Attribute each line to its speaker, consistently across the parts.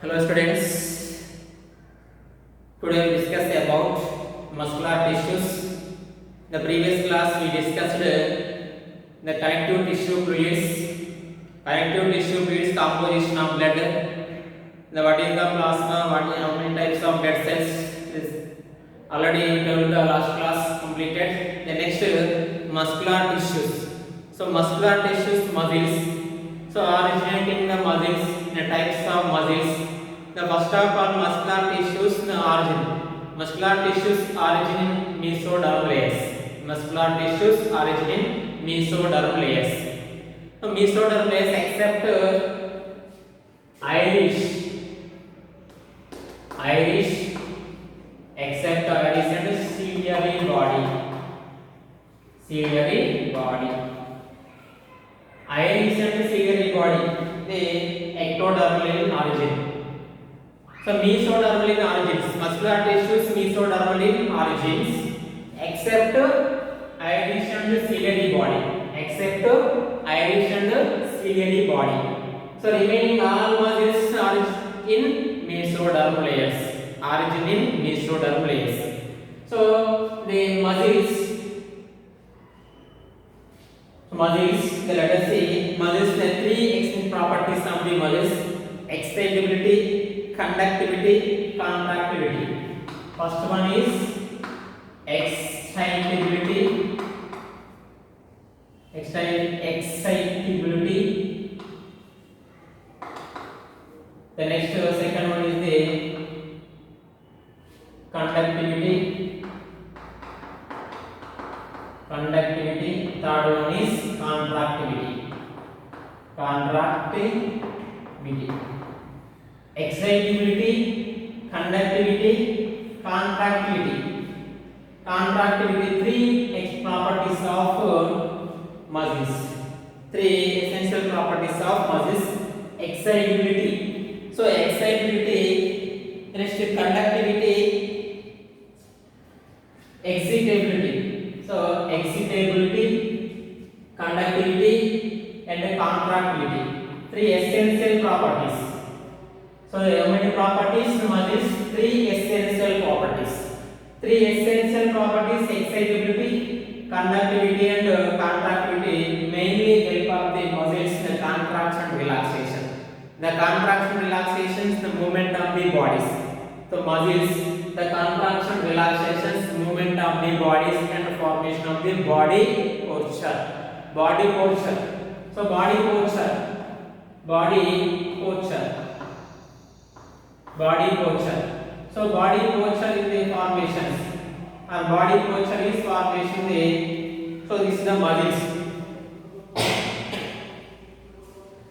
Speaker 1: Hello students, today we discuss about muscular tissues. The previous class we discussed the connective tissue fluids. Connective tissue fluids composition of blood. The what is the plasma, how many types of blood cells is already told the last class completed. The next muscular tissues. So muscular tissues muscles. So originating the muscles, the types of muscles. The first of all muscular tissues the origin. Muscular tissues origin in mesodermal layers. Muscular tissues origin in mesodermal layers. So mesodermal layers except Irish except iris and ciliary body. Ciliary body. Iris and ciliary body they ectodermal in origin. So mesodermal in origins, muscular tissues mesodermal in origins, except iris and ciliary body. Except iris and ciliary body. So remaining all muscles are in mesodermal layers. Origin in mesodermal layers. So the muscles, let us see muscles. The three extinct properties of the muscles: excitability, conductivity, contractility. First one is excitability. Excitability. The next second one is the conductivity. Conductivity. Third one is contractility. Contractility. Excitability, conductivity, contractility. Contractility, three properties of muscles. Three essential properties of muscles. Excitability. So excitability, next conductivity, excitability. So excitability, conductivity, and contractility. Three essential properties. So how many properties? Muscles, three essential properties. Three essential properties: excitability, conductivity, and contractility. Mainly help of the muscles the contraction, relaxation. The contraction, relaxation is the movement of the bodies. So muscles, the contraction, relaxations, movement of the bodies, and formation of the body posture. Body posture. So body posture. Body posture. Body posture. So body posture is the formations. And body posture is formation the. So this is the muscles.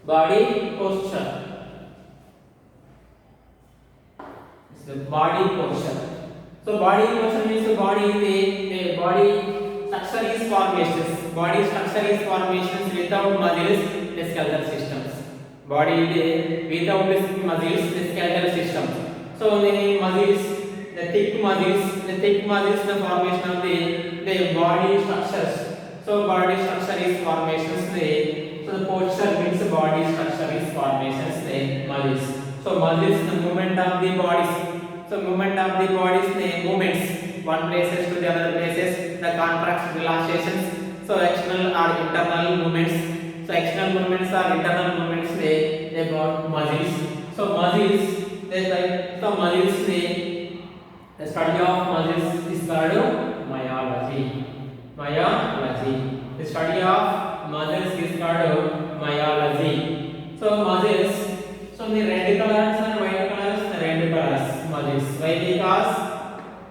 Speaker 1: Body posture. This is the body posture. So body posture means the body the body structure is formations. Body structure is formations without muscles, the skeletal systems. Body without the muscles, the skeletal system. So the muscles, the thick muscles, the formation of the body structures. So body structure is formations. So the posture means the body structure is formations. The muscles. So muscles, the movement of the bodies. So movement of the bodies, the movements one places to the other places. The contraction, relaxations. So external or internal movements. So external movements or internal movements. They got muscles. So muscles. Muscles. The study of muscles is called myology. Myology. The study of muscles is called myology. So muscles. So the red colors and white colors. The red colors muscles. Why? Because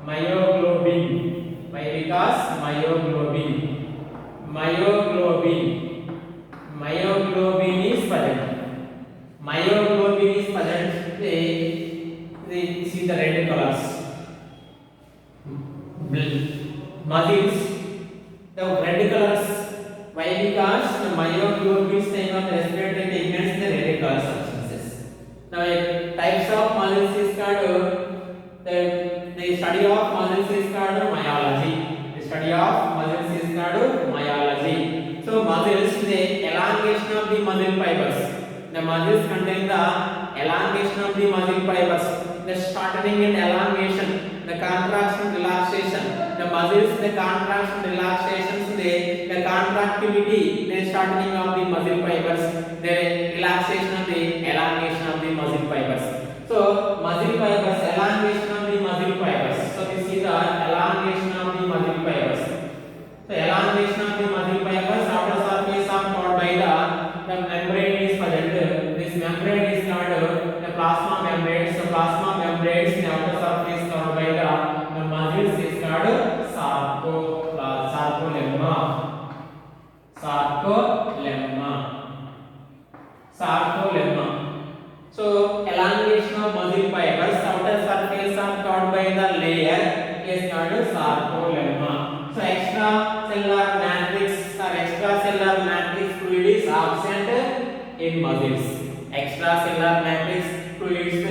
Speaker 1: myoglobin. Why? Because myoglobin. Myoglobin is present. Myoglobin is present. They see the red colors. Muscles. The red colors. Why? Because the myoglobin is type of respiratory pigments, the red color substances. Now types of muscles is called the study of muscles is called myology. The study of muscles is called myology. So muscles, the elongation of the muscle fibers. The muscles contain the elongation of the muscle fibers, the shortening and elongation, the contraction relaxation, the muscles, the contraction relaxations, the contractility, the shortening of the muscle fibers, the relaxation of the elongation of the muscle fibers. So muscle fibers, elongation of the muscle fibers. So this is the elongation of the muscle fibers. So elongation of the muscle fibers, outer surface of covered by the membrane is present. This membrane is called the plasma membrane. So plasma membranes in outer surface covered by the muscles is called sarcolemma. Sarcolemma. So elongation of muscle fibers, outer surface of covered by the layer is called sarcolemma. So extracellular matrix or extracellular matrix fluid is absent in muscles. Extracellular matrix fluid is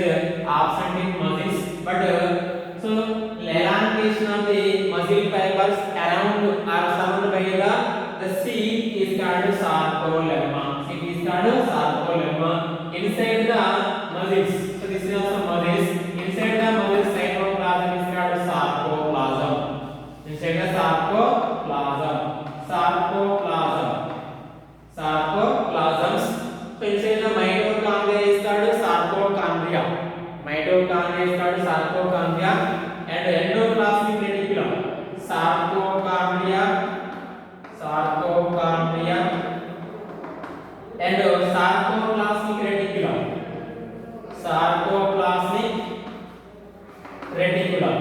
Speaker 1: absent in muscles, but so elongation of the muscle fibers around or surrounded by the sheath is called sarcolemma. It is called sarcolemma. Inside the muscles, so this is also muscles. Inside the muscle cytoplasm is called sarcoplasm. Inside the sarcoplasms. So inside the mitochondria is called sarcochondria. Mitochondria is called sarcochondria, and endoplasmic reticulum, sarcochondria, and sarcoplasmic reticulum, sarcoplasmic reticulum.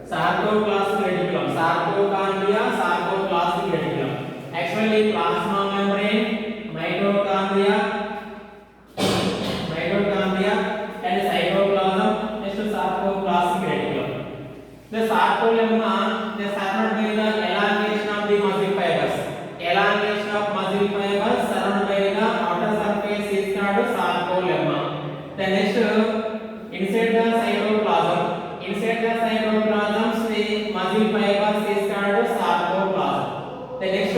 Speaker 1: Sarcoplasmic reticulum, sarcochondria, sarcoplasmic reticulum. Actually, plasma membrane, mitochondria, and cytoplasm, next to sarcoplasmic reticulum. The sarcolemma, the surrounded by the elongation of the muscle fibers. Elongation of muscle fibers surrounded by the outer surface is called sarcolemma. The next, inside the cytoplasm, the muscle fibers is called sarcoplasm. The next,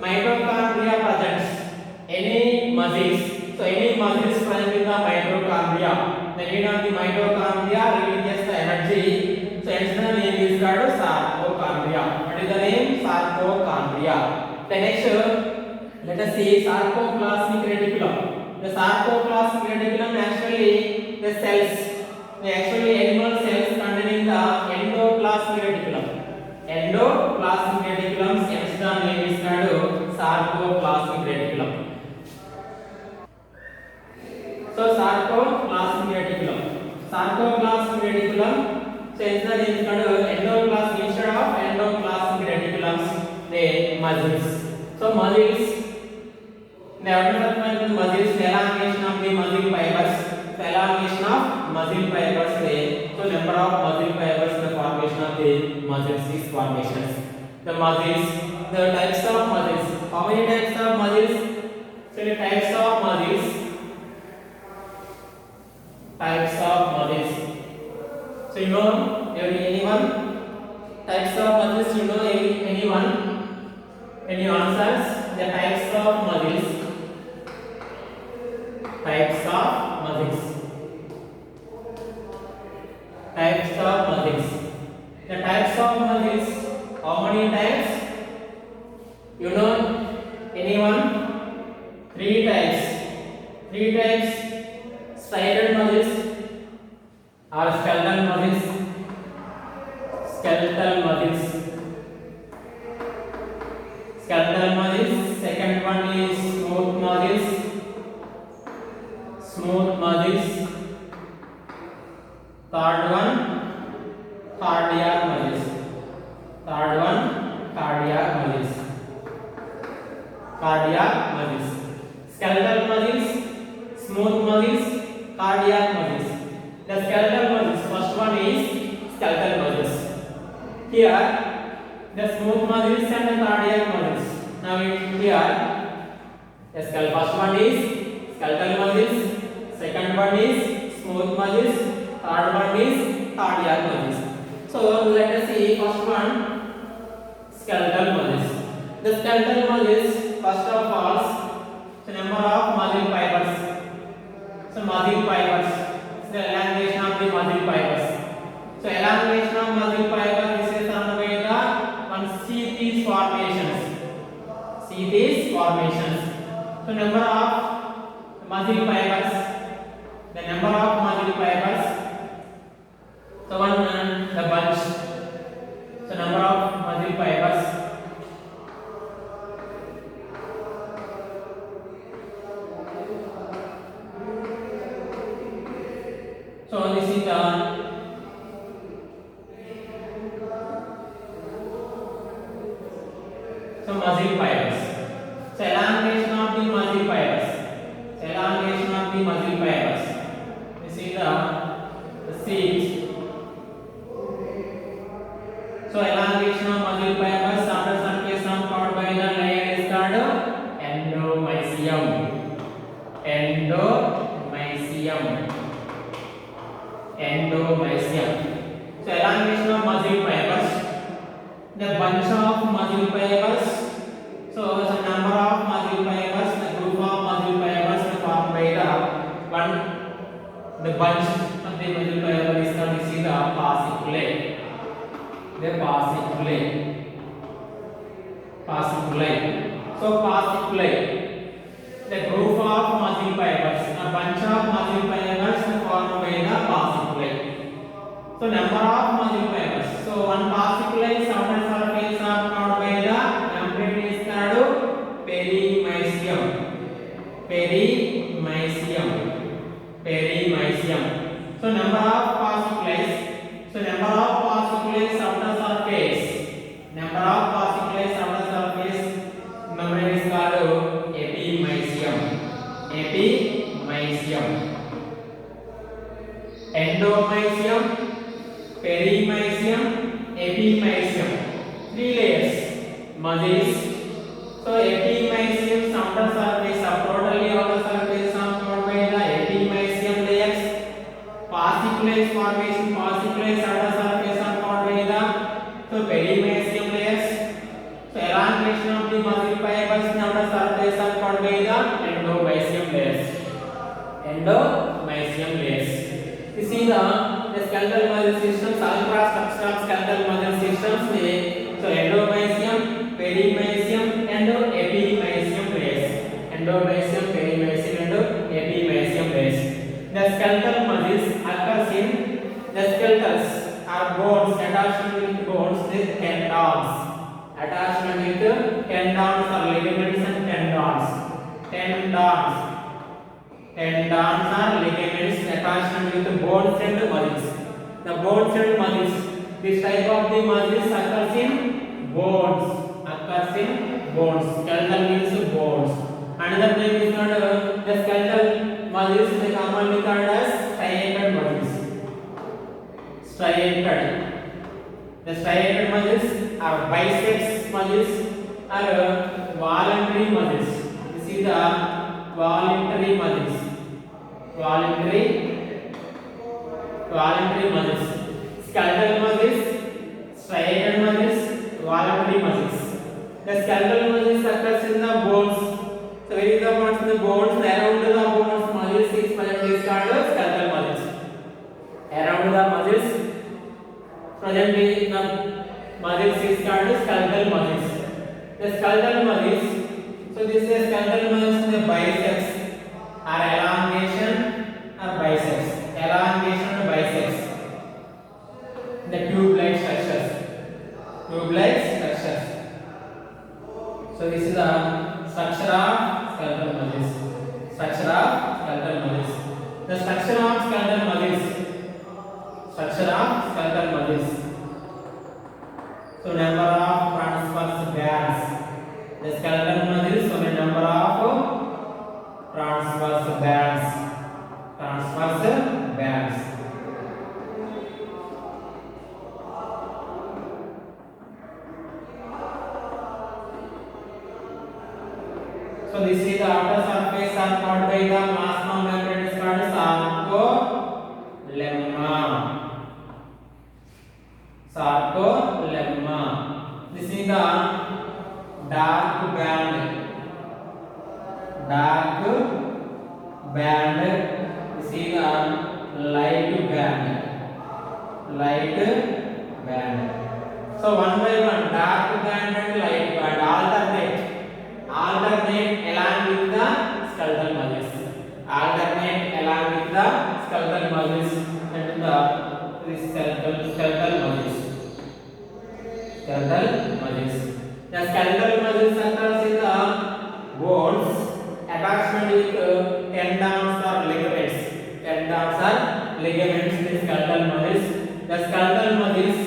Speaker 1: mitochondria presents any muscles. So any muscles present in the mitochondria. The need of the mitochondria releases the energy. So hence the name is called sarcochondria. What is the name? Sarcochondria. The next, let us see sarcoplasmic reticulum. The sarcoplasmic reticulum actually the cells, the actually animal cells containing the endoplasmic reticulum. Endoplasmic reticulum, hence the name is called sarcoplasmic reticulum. So sarcoplasmic reticulum. So hence the name is called endoplasmic. Instead of endoplasmic reticulums, the muscles. So muscles, the outer surface of the muscles, the elongation of the muscle fibers, the elongation of muscle fibers. So number of muscle fibers, the formation of the muscles is formations. The muscles, the types of muscles. How many types of muscles? So the types of muscles. So you know anyone? Types of muscles, you know anyone? Any answers? The types of muscles. Types of muscles. The types of muscles. How many types? You know anyone? 3 types. Striated muscles or skeletal muscles. Second one is smooth muscles. Third one cardiac muscles. Skeletal muscles, smooth muscles, cardiac muscles. The skeletal muscles, first one is skeletal muscles. Here the smooth muscles and the cardiac muscles. Now here the first one is skeletal muscles, second one is smooth muscles, third one is cardiac muscles. So let us see first one, skeletal muscles. The skeletal muscles first of all, so number of muscle fibers. So muscle fibers, the elongation of the muscle fibers. So elongation of muscle fiber, this is done by the one sheath formations. Sheath formations. So number of muscle fibers, the number of muscle fibers. So one the bunch. So number of muscle fibers. So this is the muscle fibers. So elongation of the muscle fibers. So elongation of the muscle fibers. This is the sheath. So elongation of muscle fibers after surface of covered by the layer is called endomysium. Endomysium. Endomysium. So elongation of muscle fibers. The bunch of muscle fibers. So the number of muscle fibers, the group of muscle fibers formed by the bunch of the muscle fiber is called the fasciculae. The fasciculae. Fasciculae. So fasciculae, the group of muscle fibers, a bunch of muscle fibers formed by the fasciculae. So number of muscle fibers. So one fasciculae is outer surface of covered by the membrane is called perimysium. Perimysium. Perimysium. So number of fasciculae. So number of fasciculae outer surface. Number of fasciculae outer surface membrane is called epimysium. Epimysium. Endomysium, perimysium, epimysium. 3 layers. Muscles. So epimysium outer surface of totally outer surface of covered by the epimysium layers. Fasciculae formation, fasciculae outer surface of covered by the so perimysium layers. So elongation of the muscle fibers outer surface of covered by the endomysium layers. Endomysium layers. You see the skeletal muscle systems, ultra structure of skeletal muscle systems. So endomysium, perimysium, and epimysium layers. Endomysium, perimysium, and epimysium layers. The skeletal muscles occurs in the skeletals are bones, attachment with bones, with tendons. Attachment with tendons or ligaments and tendons. Tendons. Tendons are ligaments attachment with bones and muscles. The bones and muscles. This type of the muscles occurs in bones. Occurs in bones. Skeletal means bones. Another name is called the skeletal muscles. They commonly called as striated muscles. Striated. The striated muscles are biceps muscles or voluntary muscles. This is the voluntary muscles. Voluntary muscles. Skeletal muscles, striated muscles, voluntary muscles. The skeletal muscles occurs in the bones. So where is the bones in the bones? Around the bones muscles is called skeletal muscles. Around the muscles presently the muscles is called skeletal muscles. The skeletal muscles. So this is skeletal muscles in the biceps or elongation or biceps. Elongation or biceps. The tube-like structures. Tube-like structures. So this is the structure of skeletal muscles. Structure of skeletal muscles. The structure of skeletal muscles. Structure of skeletal muscles. So number of transverse bands. The skeletal muscles. So the number of transverse bands. Transverse bands. So this is the outer surface are covered by the plasma membrane is called sarcolemma. Sarcolemma. This is the dark band. dark band. This is a light band. Light band. So one by one, dark band and light band alternate along with the skeletal muscles. Alternate along with the skeletal muscles and the skeletal muscles. Skeletal muscles. The skeletal muscles occurs in the bones attachment with tendons or ligaments. Tendons or ligaments in the skeletal muscles. The skeletal muscles.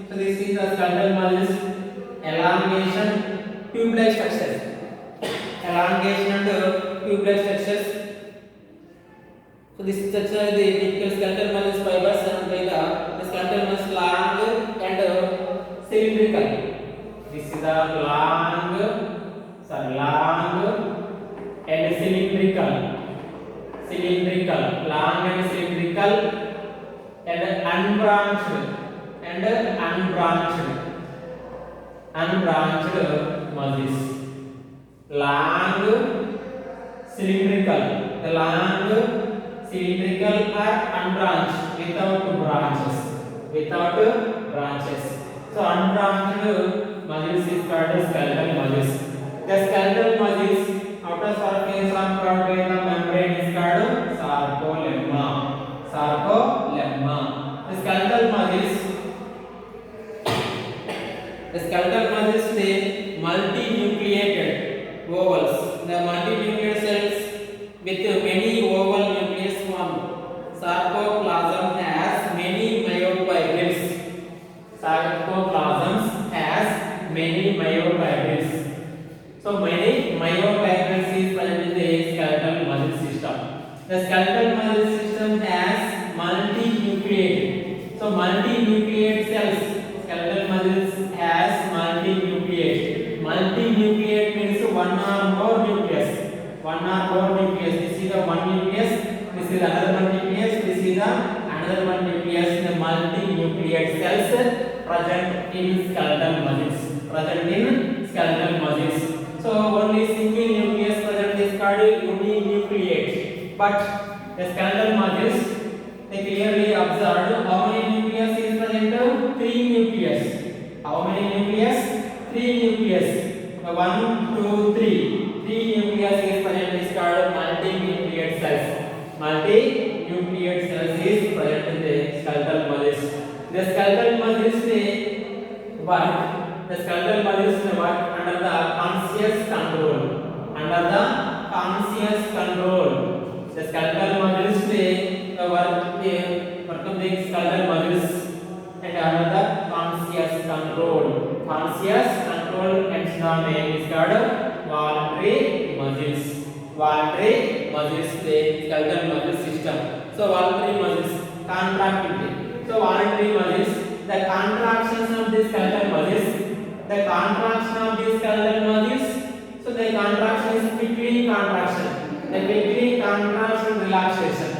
Speaker 1: So this is the skeletal muscles. Elongation, tube-like structures. Elongation and tube-like structures. So this structure is the typical skeletal muscles fibers and by the skeletal muscles long and cylindrical. This is the long and cylindrical, long and cylindrical and unbranched muscles. Long, cylindrical. The long, cylindrical are unbranched without branches. So unbranched muscles is called skeletal muscles. The skeletal muscles outer surface are covered by the membrane is called sarcolemma. The skeletal muscles they multinucleated ovals. The multinucleated cells with many oval nucleus form. Sarcoplasm has many myofibrils. So many myofibrils is present in the skeletal muscle system. The skeletal muscle system has multinucleated. So multinucleated cells. Skeletal muscles has multinucleate. Multinucleate means one or more nucleus. This is the one nucleus. This is another one nucleus. This is the another one nucleus. The multinucleate cells present in skeletal muscles. So only single nucleus present is called uninucleate. But the skeletal muscles they clearly observed how many nucleus is present? 3 nucleus. How many nucleus? 3 nucleus. 1, 2, 3. 3 nucleus is present is called multinucleate cells. Multinucleate cells is present in the skeletal muscles. The skeletal muscles they work. The skeletal muscles they work under the conscious control. The skeletal muscles they work of the skeletal muscles and under the conscious control. Hence the name is called voluntary muscles. The skeletal muscle system. So voluntary muscles contractility. So voluntary muscles, the contractions of the skeletal muscles. So the contraction is quickly contraction. The quickly contraction relaxation.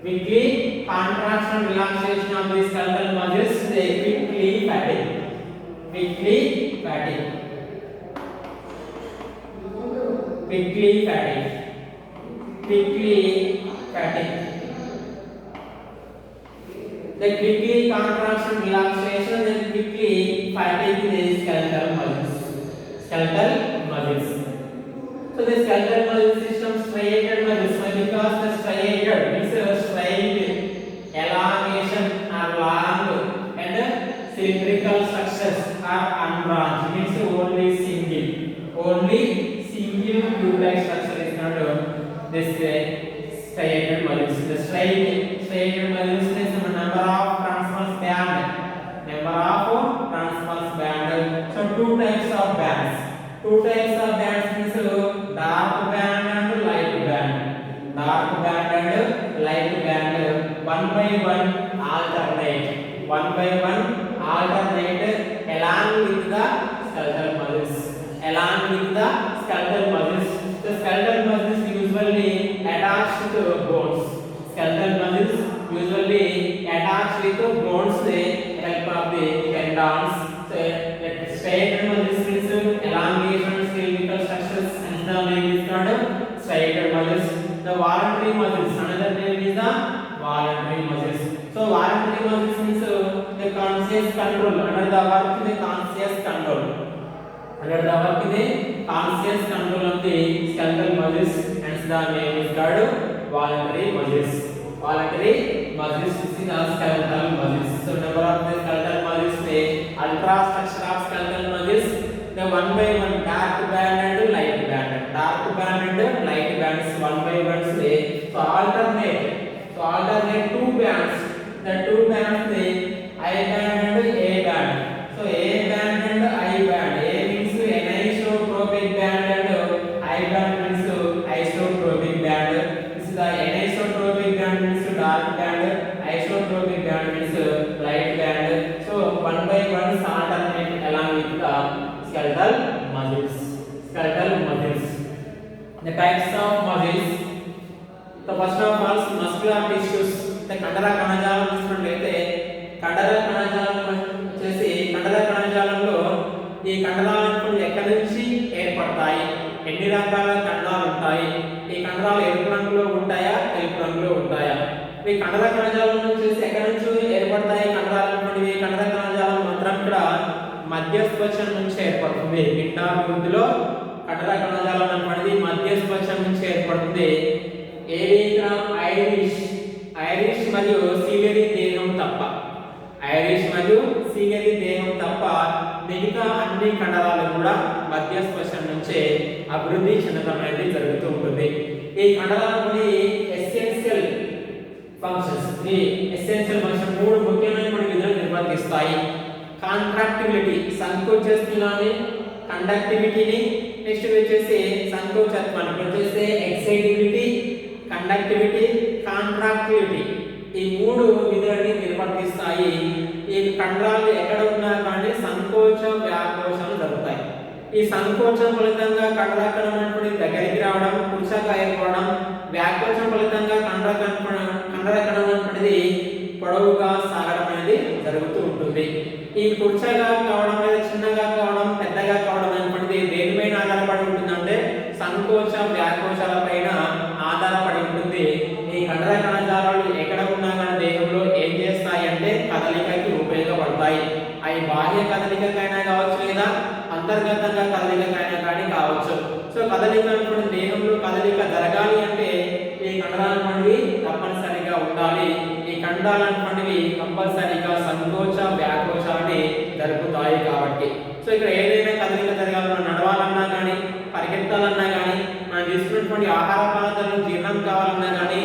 Speaker 1: Quickly contraction relaxation of the skeletal muscles. They quickly fatigue. The quickly contraction relaxation and quickly fatigue the skeletal muscles. So the skeletal muscle system striated muscles because the striated means straight elongation are long and cylindrical structures are unbranched means only single tube-like structure is not this striated muscles. The striated muscles is the number of transverse band. So two types of bands means dark band and light band. One by one alternate along with the skeletal muscles. The skeletal muscles usually attached to bones. With bones they help of the tendons. So striated muscles means elongation skeletal structures and the name is called the voluntary muscles. Another name is the voluntary muscles. So voluntary muscles means the conscious control. Under the work the conscious control. Under the work the conscious control of the skeletal muscles, hence the name is called voluntary muscles. Voluntary muscles is the skeletal muscles. So number of the skeletal muscles the ultra structure of skeletal muscles, the one by one dark band and light band. Dark band and light bands one by one say. So alternate two bands. The two bands the I band and A band. So A band and I band. A means anisotropic band and I band means isotropic band. This is the anisotropic band means dark band, isotropic band means light band. So one by one alternate along with the skeletal muscles. The types of muscles. The first of all muscular tissues. The కండర కణజాలం చూసినట్లయితే కండర కణజాలం వచ్చేసి కండర కణజాలంలో ఈ కండరాలు ఎక్కడి నుంచి ఏర్పడతాయి, ఎన్ని రకాల కండరాలు ఉంటాయి, ఈ కండరాలు ఎరుపు రంగులో ఉంటాయా తెలుపు రంగులో ఉంటాయా, ఈ కండర కణజాలం వచ్చేసి ఎక్కడి నుంచి ఏర్పడతాయి కండరాలు అనేవి. కండర కణజాలం మాత్రం ఇక్కడ మధ్యస్పర్శం నుంచి ఏర్పడుతుంది. పిండాభివృద్ధిలో కండర కణజాలం అనేది మధ్యస్పర్శం నుంచి ఏర్పడుతుంది. ఏవిగా ఐరిష్ మరియు సీలరీ దేహం తప్ప, ఐరిష్ మరియు సీలరీ దేహం తప్ప మిగతా అన్ని కండరాలు కూడా మధ్యస్పర్శం నుంచే అభివృద్ధి చెందడం అనేది జరుగుతూ ఉంటుంది. ఈ కండరాలని ఎసెన్షియల్ ఫంక్షన్స్ మూడు ముఖ్యమైన విధులు నిర్వర్తిస్తాయి. కాంట్రాక్టివిటీ సంకోచత్వాన్ని, కండక్టివిటీని, నెక్స్ట్ వచ్చేసి సంకోచత్వాన్ని, వచ్చేసి ఎక్సైటబిలిటీ, కండక్టివిటీ, కాంట్రాక్టివిటీ, ఈ మూడు విధులని నిర్వర్తిస్తాయి. ఈ కండరాలు ఎక్కడ ఉన్నా కానీ సంకోచ వ్యాకోచాలు జరుగుతాయి. ఈ సంకోచం ఫలితంగా కండర కణం దగ్గరికి రావడం, కుర్చగా ఏర్పడడం, వ్యాకోచం ఫలితంగా కండర కణం అనేది పొడవుగా సాగడం అనేది జరుగుతూ ఉంటుంది. ఈ కుర్చగా కావడం లేదా చిన్నగా కావడం, పెద్దగా కావడం అనేది దేనిపైన ఆధారపడి ఉంటుందంటే సంకోచ వ్యాకోచాల పైన ఆధారపడి ఉంటుంది. ఈ కండర కణజాలాలు ఎక్కడ ఉన్నా కానీ దేహంలో ఏం చేస్తాయి అంటే కదలికకి ఉపయోగపడతాయి. అవి బాహ్య కదలికకైనా కావచ్చు లేదా అంతర్గతంగా కదలికకైనా కానీ కావచ్చు. సో కదలిక అనుకున్న దేహంలో కదలిక జరగాలి అంటే ఈ కండరాలు అనేవి తప్పనిసరిగా ఉండాలి. ఈ కండరాలు అనేవి కంపల్సరిగా సంకోచ వ్యాకోచాలని జరుపుతాయి కాబట్టి. సో ఇక్కడ ఏదైనా కదలిక జరగాలన్నా, నడవాలన్నా కానీ, పరిగెత్తాలన్నా కానీ, మనం తీసుకున్నటువంటి ఆహార పదార్థాలు జీర్ణం కావాలన్నా కానీ,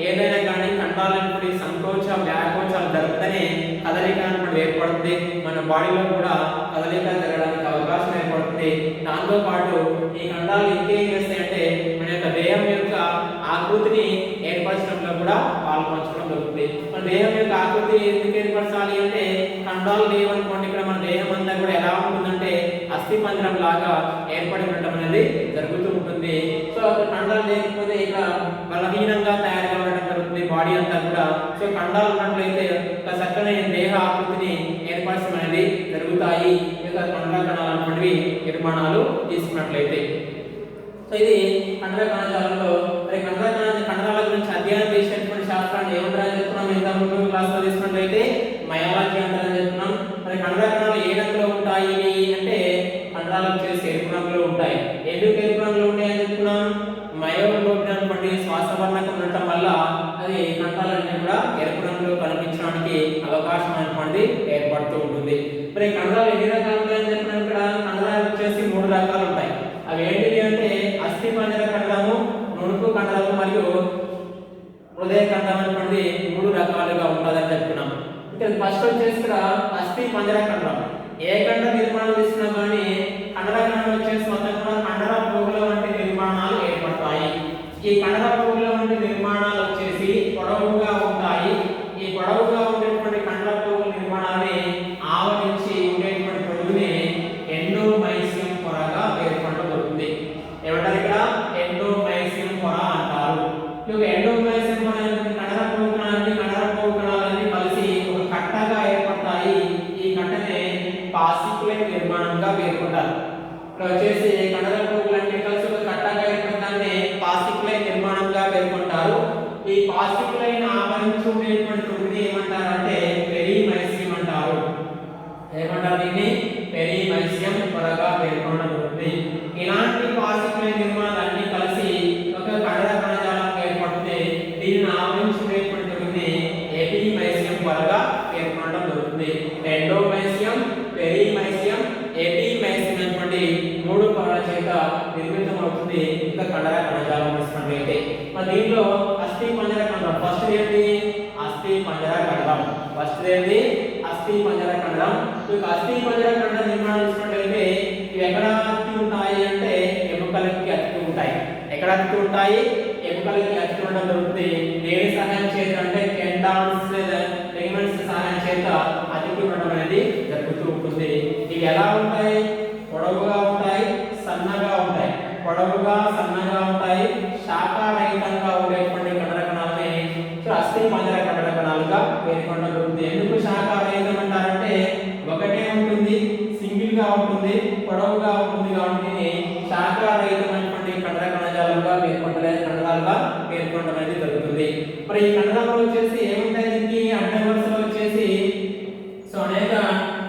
Speaker 1: ఏదైనా కానీ కండరాలనుకుని సంకోచ వ్యాకోచాలు జరుగుతూనే కదలిక అనేది ఏర్పడుతుంది. మన బాడీలో కూడా కదలిక జరగడానికి అవకాశం ఏర్పడుతుంది. దాంతో పాటు ఈ కండరాలు ఇంకేం చేస్తాయంటే మన యొక్క దేహం యొక్క ఆకృతిని ఏర్పరచడంలో కూడా పాల్పంచడం జరుగుతుంది. మన దేహం యొక్క ఆకృతి ఎందుకు ఏర్పరచాలి అంటే కండరాలు లేవనుకోండి, ఇక్కడ మన దేహం అంతా కూడా ఎలా ఉంటుందంటే అస్థిపంజరం లాగా ఏర్పడి ఉండటం అనేది జరుగుతూ ఉంటుంది. సో కండరాలు లేకపోతే ఇక్కడ బలహీనంగా తయారుగా ఉండడం జరుగుతుంది బాడీ అంతా కూడా. సో కండరాలు ఉన్నట్లయితే ఒక చక్కని దేహ ఆకృతిని ఏర్పరచడం అనేది జరుగుతాయి. కండర కణాలు నిర్మాణాలు తీసుకున్నట్లయితే. సో ఇది కండర కణజాలంలో మరి కండరాల గురించి అధ్యయనం చేసేటువంటి శాస్త్రాన్ని ఏమంటారని చెప్తున్నాం. ఇంతకుముందు క్లాస్లో తీసుకున్నట్లయితే మయాలజీ అంటారని చెప్తున్నాం. మరి కండర కణాలు ఏ రంగులో ఉంటాయి అంటే కండరాలు వచ్చేసి ఎరుపు రంగులో ఉంటాయి. ఎందుకు ఎరుపు రంగులో ఉంటాయని చెప్తున్నాం? మయోగ్లోబిన్ అనేటువంటి శ్వాసవర్ణకం ఉండటం వల్ల అది కండరాలన్నీ కూడా ఎరుపు రంగులో కనిపించడానికి అవకాశం అనేటువంటిది ఏర్పడుతూ ఉంటుంది. మరి కండరాలు ఎన్ని రకాలు ఉంటాయని చెప్పినాం. ఇక్కడ కండరాలు వచ్చేసి 3 రకాలు ఉంటాయి. అవి ఏంటివి అంటే అస్థిపంజర కండరము, నునుపు కండరము మరియు హృదయ కండరం అనేటువంటి 3 రకాలుగా ఉంటుందని చెప్తున్నాం. ఇక్కడ ఫస్ట్ వచ్చేసి ఇక్కడ అస్థిపంజర కండరం. ఏ కండర నిర్మాణం తీసుకున్నా కానీ కండర కణాలు వచ్చేసి మొత్తం కూడా కండర పోగుల వంటి నిర్మాణాలు ఏర్పడతాయి. ఈ కండర పోగుల వంటి నిర్మాణాలు వచ్చేసి పొడవుగా ఉంటాయి. ఈ పొడవుగా ఉండేటువంటి కండర పోగుల నిర్మాణాన్ని ఆవరించి ఉండేటువంటి పొడుగుని ఎండోమైసియం పొరగా ఏర్పడబడుతుంది. ఏమంటారు ఇక్కడ? ఎండోమైసియం పొర అంటారు. ఈ ఎండోమైసియం పొర అనేది కండర పోగు కణాలన్నీ కలిసి ఒక కట్టగా ఏర్పడతాయి. ఈ కట్టనే పాసిక్యులర్ నిర్మాణంగా పేర్కొంటారు. ఇక్కడ వచ్చేసి కండర పోగులన్నీ కలిసి ఒక కట్టగా ఏర్పడతాన్ని పాసిక్యులర్ నిర్మాణంగా పేర్కొంటారు. ఈ పాసిక్యులైన ఆవరించి ఉండేటువంటి తొమ్మిది ఏమంటారంటే పెరిమైసియం అంటారు. ఏమంటారు దీన్ని? పెరిమైసియం త్వరగా పేర్కొనబడుతుంది. ఇలాంటి పాసిక్యులైన నిర్మాణాలన్నీ కలిసి ఒక కండర కణజాలం ఏర్పడితే దీనిని ఆవరించి ఉండేటువంటి తొమ్మిది ఎపిమైసియం త్వరగా పేర్కొనడం జరుగుతుంది. ఎండోమైసియం, పెరిమైసియం, ఎపిమైసియం అనేటువంటి మూడు పొరల చేత నిర్మితమవుతుంది ఒక కండర కణజాలం తీసుకున్నట్లయితే. మరి దీనిలో అస్థిపంజర కండరం ఫస్ట్ ఏంటి? అస్థిపంజర కండరం ఫస్ట్ ఏంటి? అస్థిపంజర కండరం. ఈ అస్థిపంజర కండరం నిర్మాణం తీసుకున్నట్లయితే ఇవి ఎక్కడ అతికి ఉంటాయి అంటే ఎముకలకి అతికి ఉంటాయి. ఎక్కడ అతికి ఉంటాయి? ఎముకలకి అతికి ఉండడం జరుగుతుంది. దేని సహాయం చేత అంటే టెండాన్స్ లేదా లిగమెంట్స్ సహాయం చేత అతికి ఉండడం అనేది జరుగుతూ ఉంటుంది. ఇవి ఎలా ఉంటాయి? పొడవుగా ఉంటాయి, సన్నగా ఉంటాయి. పొడవుగా సన్నగా ఉంటాయి, శాఖారహితంగా ఉండేటువంటి కండర కణాలని అస్థిపంజర కండర కణాలుగా పేర్కొనడం జరుగుతుంది. ఎందుకు శాఖారహితం అంటారంటే ఒకటే ఉంటుంది, సింగిల్ గా ఉంటుంది, పొడవుగా ఉంటుంది కాబట్టి శాఖారహితమైనటువంటి కండర కణజాలంగా కండరాలుగా పేర్కొనడం అనేది జరుగుతుంది. మరి ఈ కండరాలు వచ్చేసి ఏముంటాయి? దీనికి అడ్డ వరుసలో వచ్చేసి అనేక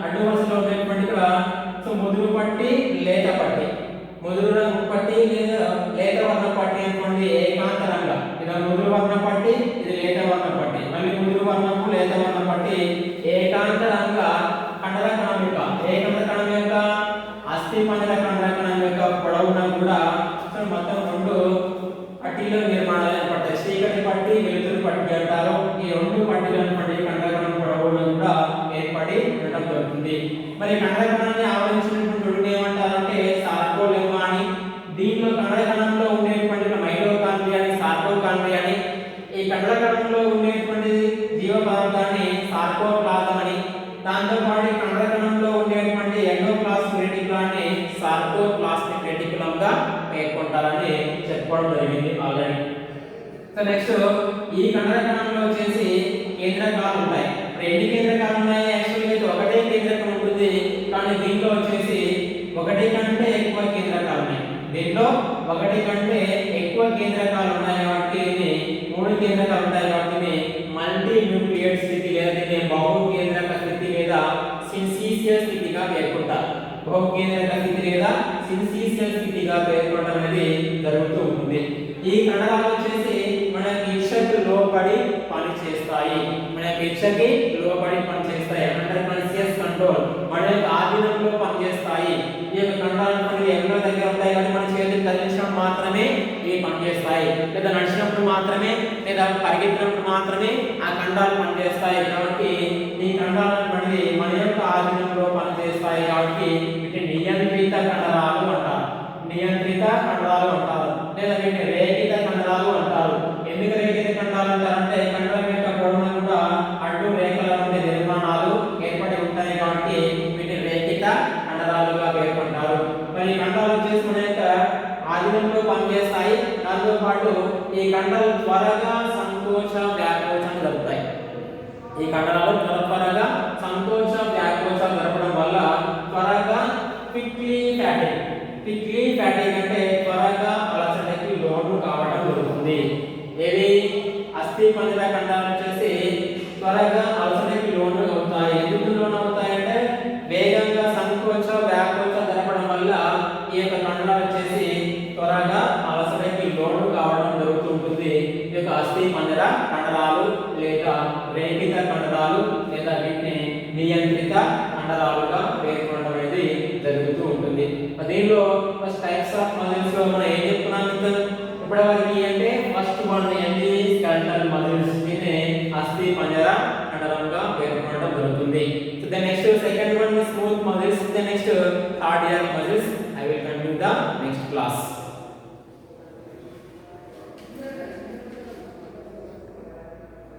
Speaker 1: అడ్డు వరుసలో ఉండేటువంటి ఇక్కడ ముదురు పట్టి, లేత పట్టి, ముదురు రంగు పట్టి లేదా లేత వర్ణ పట్టి అనుకోండి ఏకాంతరంగా. ఇది ముదురు వర్ణ పట్టి, ఇది లేత వర్ణ పట్టి. మళ్ళీ ముదురు వర్ణము లేత వర్ణ పట్టి ఏకాంతరంగా కండర కణం యొక్క అస్థిపంజర కండర కణం యొక్క పొడవున కూడా మొత్తం రెండు పట్టీలో నిర్మాణాలు ఏర్పడతాయి. చీకటి పట్టి, వెలుతురు పట్టి అంటారు. ఈ రెండు పట్టీలను పట్టి కండర కణం పొడవున కూడా ఏర్పడి ఉండడం జరుగుతుంది. మరి కండర కణాన్ని ఆవరించినటువంటి రెండు ఏమంటారంటే సార్కోలెమ్మా అని. దీనిలో కండర కణంలో ఉండేటువంటి మైటోకాండ్రియా అని, సార్కోకాండ్రియా అని. ఈ కండర కణంలో ఉండేటువంటి జీవ పదార్థాన్ని సార్కోప్లాజం అని, దాంతో పాటు కండర కణంలో ఉండేటువంటి ఎండోప్లాస్మిక్ రెటిక్యులాన్ని సార్కోప్లాస్మిక్ రెటిక్యులం గా పేర్కొంటారని చెప్పుకోవడం జరిగింది ఆల్రెడీ. సో నెక్స్ట్ ఈ కండర కణంలో వచ్చేసి కేంద్రకాలు ఉంటాయి. ఎన్ని కేంద్రకాలు ఉన్నాయి? యాక్చువల్గా ఇది ఒకటే కేంద్రకం ఉంటుంది, కానీ దీంట్లో వచ్చేసి ఒకటి కంటే ఎక్కువ కేంద్రకాలు ఉన్నాయి. దీంట్లో ఒకటి కంటే ఎక్కువ కేంద్రకాలు ఉన్నాయి కాబట్టి మూడు కేంద్రకాలు ఉంటాయి కాబట్టి మల్టీ న్యూక్లియేట్ స్థితి లేదా దీన్ని బహుకేంద్రక స్థితి లేదా సిన్సిషియల్ స్థితిగా పేర్కొంటారు. బహుకేంద్రక స్థితి లేదా సిన్సిషియల్ స్థితిగా పేర్కొనడం అనేది జరుగుతూ ఉంటుంది. ఈ కండరాలు వచ్చేసి మన ఇచ్చకి లోబడి పని చేస్తాయి. మన ఇచ్చకి లోబడి పని చేస్తాయి. అండర్ కాన్షియస్ కంట్రోల్ మన యొక్క ఆధీనంలో పనిచేస్తాయి. ఈ యొక్క కండరాలు మనకి ఎన్నో దగ్గర ఉంటాయి కానీ మన చేతులు కదిలించడం మాత్రమే ఇవి పనిచేస్తాయి. లేదా నడిచినప్పుడు మాత్రమే లేదా పరిగెత్తినప్పుడు మాత్రమే ఆ కండరాలు పనిచేస్తాయి. కాబట్టి ఈ కండరాలు మనకి మన యొక్క ఆధీనంలో పనిచేస్తాయి కాబట్టి వీటిని నియంత్రిత కండరాలు అంటారు. నియంత్రిత కండరాలు అంటారు లేదా వీటిని రేఖిత కండరాలు అంటారు. ఎందుకు రేఖిత కండరాలు అంటారంటే కండరం యొక్క పొడవున కూడా అడ్డు రేఖల వంటి నిర్మాణాలు ఏర్పడి ఉంటాయి కాబట్టి వీటిని రేఖిత కండరాలుగా పేర్కొంటారు. మరి కండరాలు వచ్చేసి మన యొక్క ఆధీనంలో పనిచేస్తాయి. దాంతో పాటు ఈ కండరాలు త్వరగా సంకోచ వ్యాకోచం జరుపుతాయి. ఈ కండరాలు త్వరగా సంకోచ వ్యాకోచం జరపడం వల్ల త్వరగా క్విక్లీ ఫ్యాటింగ్ అంటే త్వరగా అలసటకి లోను కావడం జరుగుతుంది. ఏవి? అస్థిపంజర కండరాలు వచ్చేసి త్వరగా అలసటకి లోను అవుతాయి. ఎందుకు లోను అవుతాయి అంటే వేగంగా సంకోచ వ్యాకోచ జరపడం వల్ల ఈ యొక్క కండరాలు వచ్చేసి త్వరగా అలసటకి లోను కావడం జరుగుతుంటుంది. ఈ యొక్క అస్థిపంజర కండరాలు లేదా రేఖిత కండరాలు లేదా వీటిని నియంత్రిత కండరాలుగా పేర్కొనడం అనేది జరుగుతూ ఉంటుంది. దీనిలో ఫస్ట్ టైప్స్ ఆఫ్ మజిల్స్ లో మనం ఏం చెప్పుకున్నాం ఇప్పటివరకు అంటే ఫస్ట్ వన్ ఏంటి? Skeletal muscles. దీన్ని అస్థిపంజర కండరంగా పేర్కొనడం జరుగుతుంది. So the next second one smooth muscles. The next cardiac muscles. I will continue the next class.